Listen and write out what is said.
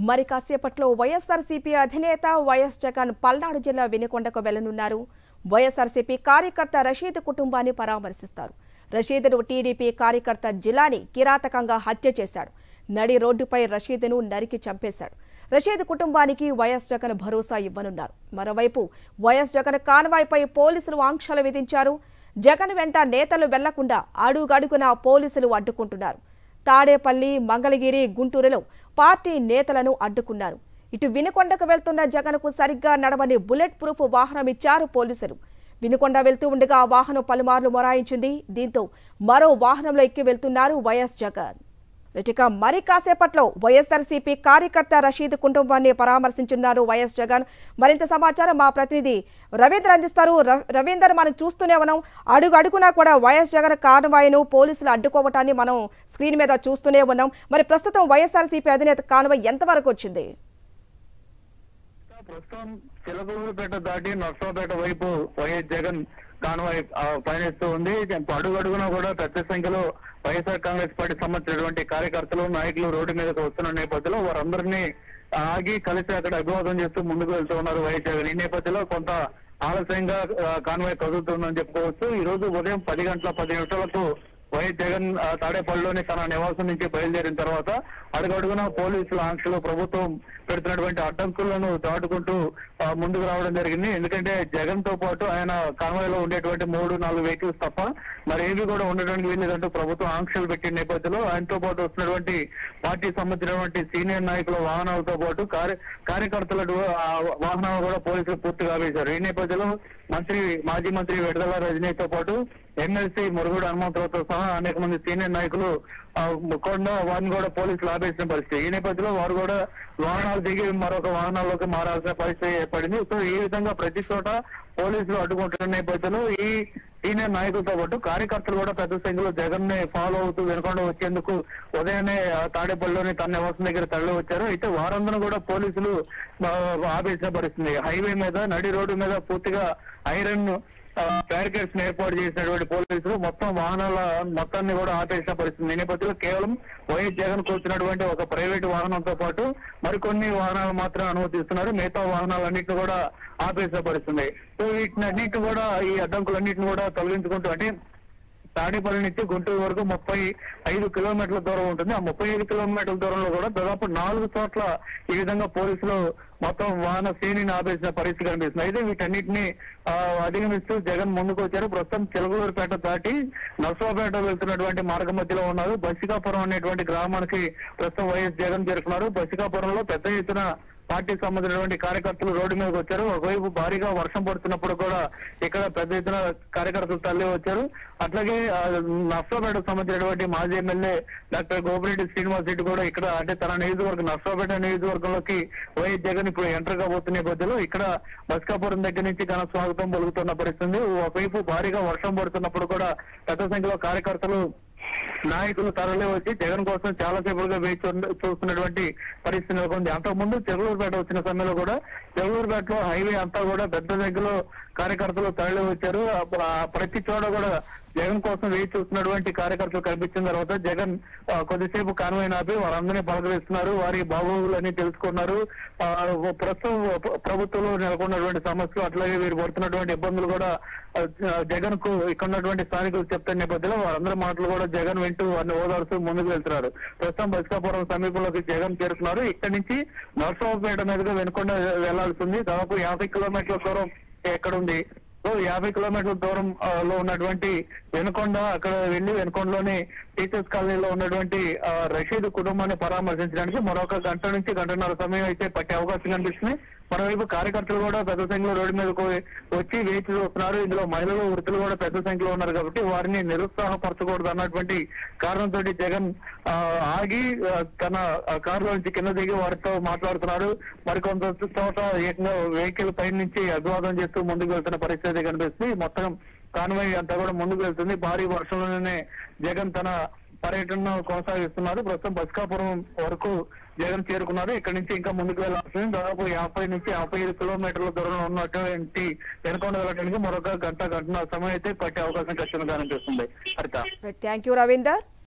మరి కాసేపట్లో వైఎస్ఆర్సీపీ అధినేత వైఎస్ జగన్ పల్నాడు జిల్లా వినుకొండకు వెళ్లనున్నారు. వైఎస్ఆర్సీపీ కార్యకర్త రషీద్ కుటుంబాన్ని పరామర్శిస్తారు. రషీద్ను టీడీపీ కార్యకర్త జిలాని కిరాతకంగా హత్య చేశాడు. నడి రోడ్డుపై రషీద్ను నరికి చంపేశాడు. రషీద్ కుటుంబానికి వైఎస్ జగన్ భరోసా ఇవ్వనున్నారు. మరోవైపు వైఎస్ జగన్ కాన్వాయ్పై పోలీసులు ఆంక్షలు విధించారు. జగన్ వెంట నేతలు వెళ్లకుండా అడుగడుగునా పోలీసులు అడ్డుకుంటున్నారు. తాడేపల్లి, మంగళగిరి, గుంటూరులో పార్టీ నేతలను అడ్డుకున్నారు. ఇటు వినుకొండకు వెళ్తున్న జగన్కు సరిగ్గా నడవని బుల్లెట్ ప్రూఫ్ వాహనం ఇచ్చారు పోలీసులు. వినుకొండ వెళ్తూ ఉండగా వాహనం పలుమార్లు మొరాయించింది. దీంతో మరో వాహనంలో ఎక్కి వెళ్తున్నారు వైఎస్ జగన్. ఇక మరి కాసేపట్లో వైఎస్ఆర్సీపీ కార్యకర్త రషీద్ కుటుంబాన్ని పరామర్శించున్నారు వైఎస్ జగన్. మరింత సమాచారం మా ప్రతినిధి రవీంద్ర అందిస్తారు. రవీందర్, మనం చూస్తూనే ఉన్నాం, అడుగునా కూడా వైఎస్ జగన్ కాన్వాయ్ను పోలీసులు అడ్డుకోవటాన్ని మనం స్క్రీన్ మీద చూస్తూనే ఉన్నాం. మరి ప్రస్తుతం వైఎస్ఆర్సీపీ అధినేత కాన్వాయ్ ఎంతవరకు వచ్చింది? ప్రస్తుతం చిలకలూరుపేట దాటి నర్సాపేట వైపు వైఎస్ జగన్ కాన్వాయ్ పయనిస్తూ ఉంది. అడుగడుగునా కూడా పెద్ద సంఖ్యలో వైఎస్ఆర్ కాంగ్రెస్ పార్టీ సంబంధించినటువంటి కార్యకర్తలు, నాయకులు రోడ్డు మీదకు వస్తున్న నేపథ్యంలో వారందరినీ ఆగి కలిసి అక్కడ అభివాదం చేస్తూ ముందుకు వెళ్తూ ఉన్నారు వైఎస్ జగన్. ఈ నేపథ్యంలో కొంత ఆలస్యంగా కాన్వాయ్ కదులుతుందని చెప్పుకోవచ్చు. ఈ రోజు ఉదయం 10:10 వైఎస్ జగన్ తాడేపల్లిలోని తన నివాసం నుంచి బయలుదేరిన తర్వాత అడుగడుగున పోలీసుల ఆంక్షలు, ప్రభుత్వం పెడుతున్నటువంటి అడ్డంకులను దాటుకుంటూ ముందుకు రావడం జరిగింది. ఎందుకంటే జగన్ తో పాటు ఆయన కాన్వాయ్ లో ఉండేటువంటి 3-4 వెహికల్స్ తప్ప మరి ఏవి కూడా ఉండడానికి వీల్లేదంటూ ప్రభుత్వం ఆంక్షలు పెట్టిన నేపథ్యంలో ఆయనతో పాటు వస్తున్నటువంటి పార్టీ సంబంధించినటువంటి సీనియర్ నాయకుల వాహనాలతో పాటు కార్యకర్తల వాహనాలు కూడా పోలీసులు పూర్తిగా ఆపేశారు. ఈ నేపథ్యంలో మాజీ మంత్రి విడుదల రజనీతో పాటు ఎమ్మెల్సీ మురుగుడు హనుమంతరావుతో సహా అనేక మంది సీనియర్ నాయకులు వారిని కూడా పోలీసులు ఆపేసిన పరిస్థితి. ఈ నేపథ్యంలో వారు కూడా వాహనాలు దిగి మరొక వాహనాల్లోకి మారాల్సిన పరిస్థితి ఏర్పడింది. సో ఈ విధంగా ప్రతి చోట పోలీసులు అడ్డుకుంటున్న నేపథ్యంలో ఈ సీనియర్ నాయకులతో పాటు కార్యకర్తలు కూడా పెద్ద సంఖ్యలో జగన్ ని ఫాలో అవుతూ వినకుండా వచ్చేందుకు ఉదయాన్నే తాడేపల్లిలోని తన నివాసం దగ్గర తరలి వచ్చారు. అయితే వారందరూ కూడా పోలీసులు ఆపేసిన పరిస్థితి. హైవే మీద, నడి రోడ్డు మీద పూర్తిగా ఐరన్ బ్యారికేడ్స్ ఏర్పాటు చేసినటువంటి పోలీసులు మొత్తం వాహనాల మొత్తాన్ని కూడా ఆపేసిన పరిస్థితి. ఈ నేపథ్యంలో కేవలం వైఎస్ జగన్ కూర్చున్నటువంటి ఒక ప్రైవేట్ వాహనంతో పాటు మరికొన్ని వాహనాలు మాత్రం అనుమతిస్తున్నారు. మిగతా వాహనాలన్నింటినీ కూడా ఆపేసిన పరిస్థితి. సో వీటిని అన్నింటిని కూడా, ఈ అడ్డంకులన్నింటిని కూడా తొలగించుకుంటూ, అంటే తాడేపల్లి నుంచి గుంటూరు వరకు 35 కిలోమీటర్ల దూరం ఉంటుంది. ఆ 35 కిలోమీటర్ల దూరంలో కూడా దాదాపు 4 చోట్ల ఈ విధంగా పోలీసులు మొత్తం వాహన శ్రేణిని ఆపేసిన పరిస్థితి కనిపిస్తుంది. అయితే వీటన్నిటిని అధిగమిస్తూ జగన్ ముందుకు వచ్చారు. ప్రస్తుతం చిలకలూరుపేట దాటి నర్సాపేట వెళ్తున్నటువంటి మార్గ మధ్యలో ఉన్నారు. బసికాపురం అనేటువంటి గ్రామానికి ప్రస్తుతం వైఎస్ జగన్ చేరుకున్నారు. బసికాపురంలో పెద్ద ఎత్తున పార్టీకి సంబంధించినటువంటి కార్యకర్తలు రోడ్డు మీదకి వచ్చారు. ఒకవైపు భారీగా వర్షం పడుతున్నప్పుడు కూడా ఇక్కడ పెద్ద ఎత్తున కార్యకర్తలు తరలి వచ్చారు. అట్లాగే నర్సాపేటకు సంబంధించినటువంటి మాజీ ఎమ్మెల్యే డాక్టర్ గోపిరెడ్డి శ్రీనివాస్ రెడ్డి కూడా ఇక్కడ, అంటే తన నియోజకవర్గం నర్సాపేట నియోజకవర్గంలోకి వైఎస్ జగన్ ఇప్పుడు ఎంటర్ కాబోతున్న నేపథ్యంలో ఇక్కడ బస్కాపురం దగ్గర నుంచి ఘన స్వాగతం పలుకుతున్న పరిస్థితి. ఒకవైపు భారీగా వర్షం పడుతున్నప్పుడు కూడా పెద్ద సంఖ్యలో కార్యకర్తలు, నాయకులు తరలి వచ్చి జగన్ కోసం చాలా సేపుగా వేచి చూస్తున్నటువంటి పరిస్థితి నెలకొంది. అంతకుముందు చెగలూరుపేట వచ్చిన సమయంలో కూడా చెగలూరుపేటలో హైవే అంతా కూడా పెద్ద సంఖ్యలో కార్యకర్తలు తరలి వచ్చారు. ప్రతి చోట కూడా జగన్ కోసం వేచి చూస్తున్నటువంటి కార్యకర్తలు కనిపించిన తర్వాత జగన్ కొద్దిసేపు కాన్వాయ్ ఆపి వారందరినీ పలకరిస్తున్నారు. వారి బాగోగులన్నీ తెలుసుకున్నారు. ప్రస్తుతం ప్రభుత్వంలో నెలకొన్నటువంటి సమస్యలు, అట్లాగే వీరు పడుతున్నటువంటి ఇబ్బందులు కూడా జగన్ కు ఇక్కడ ఉన్నటువంటి స్థానికులు చెప్తున్న నేపథ్యంలో వారందరి మాటలు కూడా జగన్ వింటూ వారిని ఓదార్స్తూ ముందుకు వెళ్తున్నారు. ప్రస్తుతం బస్కాపురం సమీపంలోకి జగన్ చేరుకున్నారు. ఇక్కడ నుంచి నర్సాపేట మీదుగా వెనుకొండ వెళ్లాల్సింది. దాదాపు 50 కిలోమీటర్ల దూరం ఎక్కడుంది. సో 50 కిలోమీటర్ల దూరం లో ఉన్నటువంటి వెనుకొండ, అక్కడ వెళ్లి వెనుకొండలోని టీచర్స్ కాలనీలో ఉన్నటువంటి రషీద్ కుటుంబాన్ని పరామర్శించడానికి మరొక గంట నుంచి గంటన్నర సమయం అయితే పట్టే అవకాశం కనిపిస్తుంది. మరోవైపు కార్యకర్తలు కూడా పెద్ద సంఖ్యలో రోడ్డు మీదకు వచ్చి వేచి చూస్తున్నారు. ఇందులో మహిళలు, వృత్తులు కూడా పెద్ద సంఖ్యలో ఉన్నారు కాబట్టి వారిని నిరుత్సాహపరచకూడదు అన్నటువంటి కారణంతో జగన్ ఆగి తన కారులో నుంచి కింద దిగి వారితో మాట్లాడుతున్నారు. మరికొంత చోట ఏకంగా వెహికల్ పై నుంచి అభివాదం చేస్తూ ముందుకు వెళ్తున్న పరిస్థితి కనిపిస్తుంది. మొత్తం కాన్వాయ్ అంతా కూడా ముందుకు వెళ్తుంది. భారీ వర్షంలోనే జగన్ తన పర్యటనను కొనసాగిస్తున్నారు. ప్రస్తుతం బస్కాపురం వరకు జగన్ చేరుకున్నారు. ఇక్కడ నుంచి ఇంకా ముందుకు వెళ్లాల్సింది. దాదాపు 50 నుంచి 55 కిలోమీటర్ల దూరంలో ఉన్నటువంటి వెనుకొండ వెళ్ళడానికి మరొక గంటన్నర సమయం అయితే పట్టే అవకాశం ఖచ్చితంగా అనిపిస్తుంది. Thank you Ravinder.